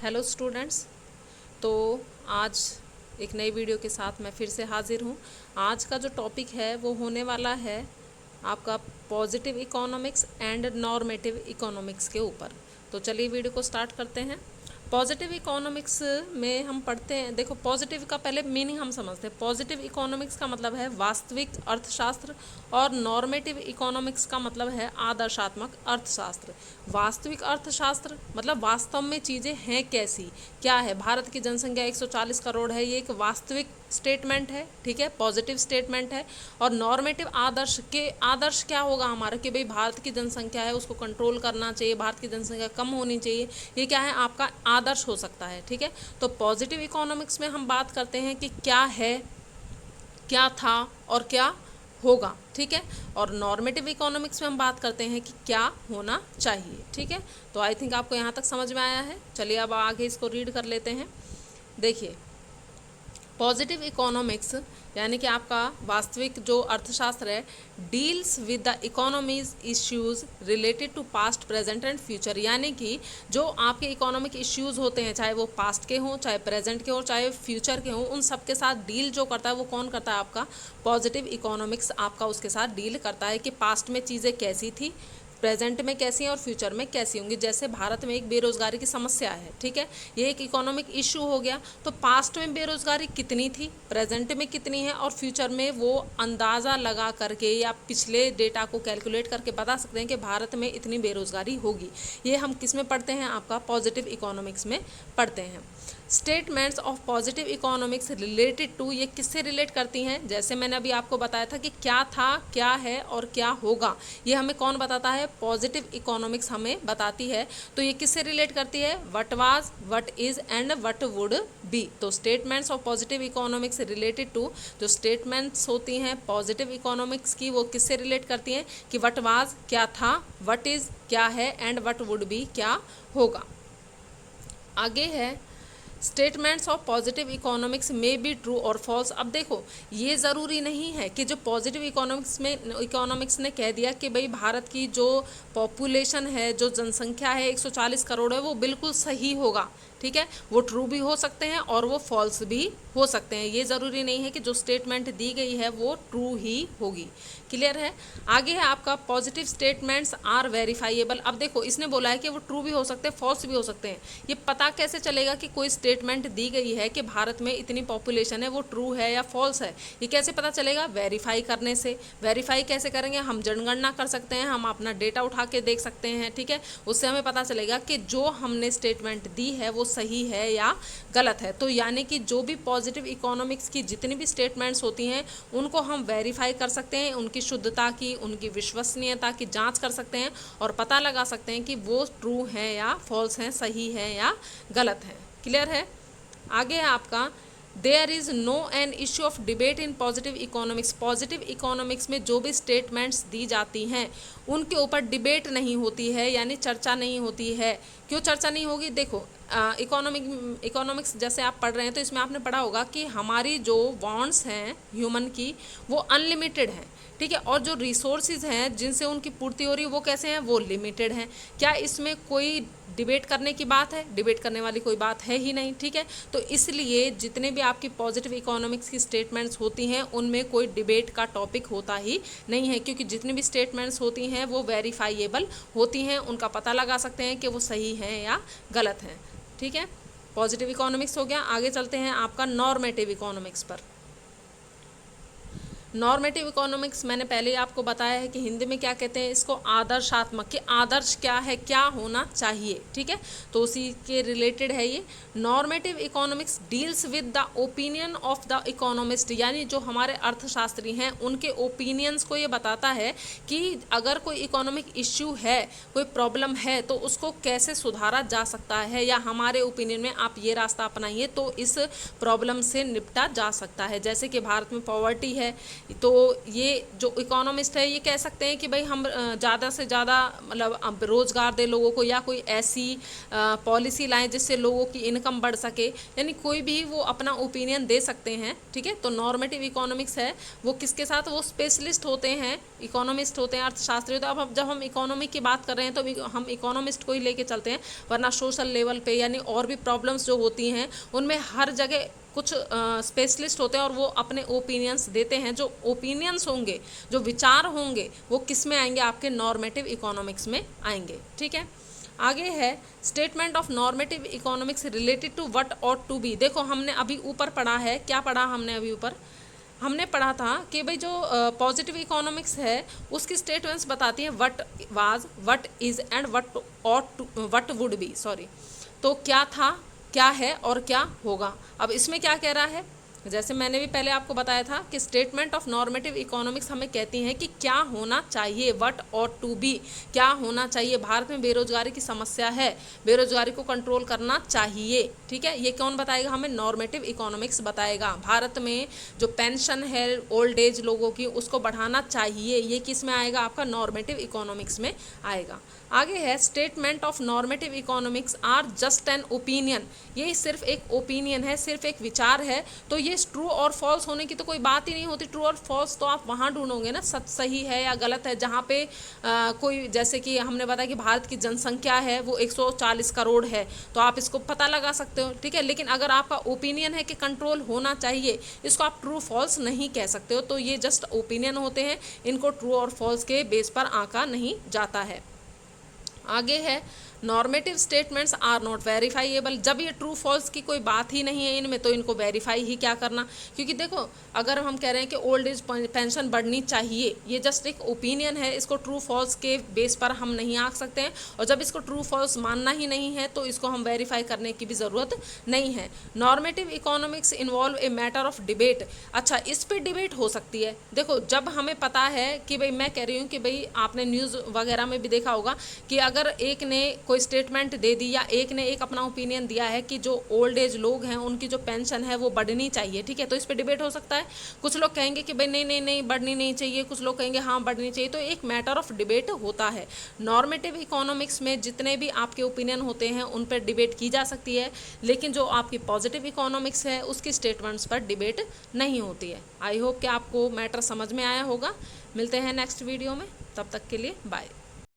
Hello students. तो आज एक नई वीडियो के साथ मैं फिर से हाजिर हूँ। आज का जो टॉपिक है वो होने वाला है आपका positive economics and normative economics के ऊपर। तो चलिए वीडियो को स्टार्ट करते हैं। पॉजिटिव इकोनॉमिक्स में हम पढ़ते हैं, देखो पॉजिटिव का पहले मीनिंग हम समझते हैं। पॉजिटिव इकोनॉमिक्स का मतलब है वास्तविक अर्थशास्त्र और नॉर्मेटिव इकोनॉमिक्स का मतलब है आदर्शात्मक अर्थशास्त्र। वास्तविक अर्थशास्त्र मतलब वास्तव में चीज़ें हैं कैसी, क्या है। भारत की जनसंख्या 140 करोड़ है, ये एक वास्तविक स्टेटमेंट है, ठीक है, पॉजिटिव स्टेटमेंट है। और नॉर्मेटिव आदर्श क्या होगा हमारा कि भाई भारत की जनसंख्या है उसको कंट्रोल करना चाहिए, भारत की जनसंख्या कम होनी चाहिए, ये क्या है आपका आदर्श हो सकता है, ठीक है। तो पॉजिटिव इकोनॉमिक्स में हम बात करते हैं कि क्या है, क्या था और क्या होगा, ठीक है। और नॉर्मेटिव इकोनॉमिक्स में हम बात करते हैं कि क्या होना चाहिए, ठीक है। तो आई थिंक आपको यहाँ तक समझ में आया है। चलिए अब आगे इसको रीड कर लेते हैं। देखिए पॉजिटिव इकोनॉमिक्स यानी कि आपका वास्तविक जो अर्थशास्त्र है deals with the economies issues related to past present and future, यानी कि जो आपके इकोनॉमिक इश्यूज होते हैं चाहे वो पास्ट के हों, चाहे प्रेजेंट के हों, चाहे फ्यूचर के हों, उन सब के साथ डील जो करता है वो कौन करता है, आपका पॉजिटिव इकोनॉमिक्स आपका उसके साथ डील करता है कि पास्ट में चीज़ें कैसी थी, प्रेजेंट में कैसी हैं और फ्यूचर में कैसी होंगी। जैसे भारत में एक बेरोजगारी की समस्या है, ठीक है, ये एक इकोनॉमिक इशू हो गया। तो पास्ट में बेरोजगारी कितनी थी, प्रेजेंट में कितनी है और फ्यूचर में वो अंदाज़ा लगा करके या पिछले डेटा को कैलकुलेट करके बता सकते हैं कि भारत में इतनी बेरोजगारी होगी। ये हम किस में पढ़ते हैं, आपका पॉजिटिव इकोनॉमिक्स में पढ़ते हैं। Statements of positive economics related to, ये किससे रिलेट करती हैं, जैसे मैंने अभी आपको बताया था कि क्या था, क्या है और क्या होगा, ये हमें कौन बताता है, पॉजिटिव इकोनॉमिक्स हमें बताती है। तो ये किससे रिलेट करती है, what was, what is and what would be. तो statements of positive economics related to, जो स्टेटमेंट्स होती हैं पॉजिटिव इकोनॉमिक्स की वो किससे रिलेट करती हैं कि व्हाट वाज क्या था, व्हाट इज क्या है एंड व्हाट वुड बी क्या होगा। आगे है स्टेटमेंट्स ऑफ पॉजिटिव इकोनॉमिक्स में बी ट्रू और फॉल्स। अब देखो ये ज़रूरी नहीं है कि जो पॉजिटिव इकोनॉमिक्स ने कह दिया कि भाई भारत की जो पॉपुलेशन है, जो जनसंख्या है 140 करोड़ है, वो बिल्कुल सही होगा, ठीक है। वो ट्रू भी हो सकते हैं और वो फॉल्स भी हो सकते हैं। ये ज़रूरी नहीं है कि जो स्टेटमेंट दी गई है वो ट्रू ही होगी। क्लियर है। आगे है आपका पॉजिटिव स्टेटमेंट्स आर वेरीफाइएबल। अब देखो इसने बोला है कि वो ट्रू भी हो सकते हैं, फॉल्स भी हो सकते हैं। ये पता कैसे चलेगा कि कोई स्टेटमेंट दी गई है कि भारत में इतनी पॉपुलेशन है वो ट्रू है या फॉल्स है, ये कैसे पता चलेगा, वेरीफाई करने से। वेरीफाई कैसे करेंगे, हम जनगणना कर सकते हैं, हम अपना डेटा उठा के देख सकते हैं, ठीक है। उससे हमें पता चलेगा कि जो हमने स्टेटमेंट दी है वो सही है या गलत है। तो यानी कि जो भी पॉजिटिव इकोनॉमिक्स की जितनी भी स्टेटमेंट्स होती हैं उनको हम वेरीफाई कर सकते हैं, उनकी शुद्धता की, उनकी विश्वसनीयता की जांच कर सकते हैं और पता लगा सकते हैं कि वो ट्रू हैं या फॉल्स हैं, सही है या गलत है। क्लियर है। आगे है आपका there is no an issue of debate in positive economics. Positive economics में जो भी स्टेटमेंट्स दी जाती हैं उनके ऊपर डिबेट नहीं होती है, यानी चर्चा नहीं होती है। क्यों चर्चा नहीं होगी, देखो इकोनॉमिक्स जैसे आप पढ़ रहे हैं तो इसमें आपने पढ़ा होगा कि हमारी जो वांट्स हैं ह्यूमन की वो अनलिमिटेड हैं, ठीक है, और जो रिसोर्सेज हैं जिनसे उनकी पूर्ति हो रही है वो कैसे हैं, वो लिमिटेड हैं। क्या इसमें कोई डिबेट करने की बात है, डिबेट करने वाली कोई बात है ही नहीं, ठीक है। तो इसलिए जितने भी आपकी पॉजिटिव इकोनॉमिक्स की स्टेटमेंट्स होती हैं उनमें कोई डिबेट का टॉपिक होता ही नहीं है, क्योंकि जितनी भी स्टेटमेंट्स होती हैं वो वेरीफाइएबल होती हैं, उनका पता लगा सकते हैं कि वो सही हैं या गलत हैं, ठीक है। पॉजिटिव इकोनॉमिक्स हो गया। आगे चलते हैं आपका नॉर्मेटिव इकोनॉमिक्स पर। नॉर्मेटिव इकोनॉमिक्स मैंने पहले ही आपको बताया है कि हिंदी में क्या कहते हैं इसको, आदर्शात्मक, कि आदर्श क्या है, क्या होना चाहिए, ठीक है। तो उसी के रिलेटेड है ये। Normative economics deals with the opinion of the economist, यानी जो हमारे अर्थशास्त्री हैं उनके ओपिनियंस को ये बताता है कि अगर कोई इकोनॉमिक इश्यू है, कोई प्रॉब्लम है तो उसको कैसे सुधारा जा सकता है, या हमारे ओपिनियन में आप ये रास्ता अपनाइए तो इस प्रॉब्लम से निपटा जा सकता है। जैसे कि भारत में पॉवर्टी है तो ये जो इकोनॉमिस्ट है ये कह सकते हैं कि भाई हम ज़्यादा से ज़्यादा मतलब रोज़गार दे लोगों को, या कोई ऐसी पॉलिसी लाएं जिससे लोगों की इनकम बढ़ सके, यानी कोई भी वो अपना ओपिनियन दे सकते हैं। ठीक है, तो नॉर्मेटिव इकोनॉमिक्स है वो किसके साथ, वो स्पेशलिस्ट होते हैं, इकोनॉमिस्ट होते हैं, अर्थशास्त्री होते हैं। अब जब हम इकोनॉमी की बात कर रहे हैं तो हम इकोनॉमिस्ट को ही लेके चलते हैं, वरना सोशल लेवल पे यानी और भी प्रॉब्लम्स जो होती हैं उनमें हर जगह कुछ स्पेशलिस्ट होते हैं और वो अपने ओपिनियंस देते हैं। जो ओपिनियंस होंगे, जो विचार होंगे, वो किस में आएंगे, आपके नॉर्मेटिव इकोनॉमिक्स में आएंगे। ठीक है, आगे है statement of normative economics related to what ought to be. देखो हमने अभी ऊपर पढ़ा है, क्या पढ़ा हमने अभी ऊपर, हमने पढ़ा था कि भाई जो पॉजिटिव इकोनॉमिक्स है उसकी स्टेटमेंट्स बताती हैं what was, what is and what ought to, what would be, sorry. तो क्या था, क्या है और क्या होगा। अब इसमें क्या कह रहा है, जैसे मैंने भी पहले आपको बताया था कि स्टेटमेंट ऑफ नॉर्मेटिव इकोनॉमिक्स हमें कहती हैं कि क्या होना चाहिए, व्हाट ऑट टू बी, क्या होना चाहिए। भारत में बेरोजगारी की समस्या है, बेरोजगारी को कंट्रोल करना चाहिए। ठीक है, ये कौन बताएगा हमें, नॉर्मेटिव इकोनॉमिक्स बताएगा। भारत में जो पेंशन है ओल्ड एज लोगों की उसको बढ़ाना चाहिए, ये किस में आएगा, आपका नॉर्मेटिव इकोनॉमिक्स में आएगा। आगे है statement of normative economics are just an opinion, ये सिर्फ एक ओपिनियन है, सिर्फ एक विचार है। तो ये ट्रू और फॉल्स होने की तो कोई बात ही नहीं होती। ट्रू और फॉल्स तो आप वहाँ ढूंढोगे ना, सच सही है या गलत है, जहाँ पे कोई, जैसे कि हमने बताया कि भारत की जनसंख्या है वो 140 करोड़ है, तो आप इसको पता लगा सकते हो। ठीक है, लेकिन अगर आपका ओपिनियन है कि कंट्रोल होना चाहिए, इसको आप ट्रू फॉल्स नहीं कह सकते हो। तो ये जस्ट ओपिनियन होते हैं, इनको ट्रू और फॉल्स के बेस पर आंका नहीं जाता है। आगे है normative statements are not verifiable. जब ये ट्रू फॉल्स की कोई बात ही नहीं है इनमें, तो इनको वेरीफाई ही क्या करना, क्योंकि देखो अगर हम कह रहे हैं कि ओल्ड एज पेंशन बढ़नी चाहिए, ये जस्ट एक ओपिनियन है, इसको ट्रू फॉल्स के बेस पर हम नहीं आंक सकते हैं। और जब इसको ट्रू फॉल्स मानना ही नहीं है तो इसको हम वेरीफाई करने की भी ज़रूरत नहीं है। Normative economics involve a matter of debate. अच्छा, इस पर डिबेट हो सकती है। देखो जब हमें पता है कि भाई, मैं कह रही हूँ कि भाई आपने न्यूज़ वगैरह में भी देखा होगा कि अगर एक ने कोई स्टेटमेंट दे दी या एक ने एक अपना ओपिनियन दिया है कि जो ओल्ड एज लोग हैं उनकी जो पेंशन है वो बढ़नी चाहिए, ठीक है, तो इस पे डिबेट हो सकता है। कुछ लोग कहेंगे कि भाई नहीं नहीं नहीं बढ़नी नहीं चाहिए, कुछ लोग कहेंगे हाँ बढ़नी चाहिए, तो एक मैटर ऑफ डिबेट होता है। नॉर्मेटिव इकोनॉमिक्स में जितने भी आपके ओपिनियन होते हैं उन पर डिबेट की जा सकती है, लेकिन जो आपकी पॉजिटिव इकोनॉमिक्स है उसकी स्टेटमेंट्स पर डिबेट नहीं होती है। आई होप कि आपको मैटर समझ में आया होगा। मिलते हैं नेक्स्ट वीडियो में, तब तक के लिए बाय।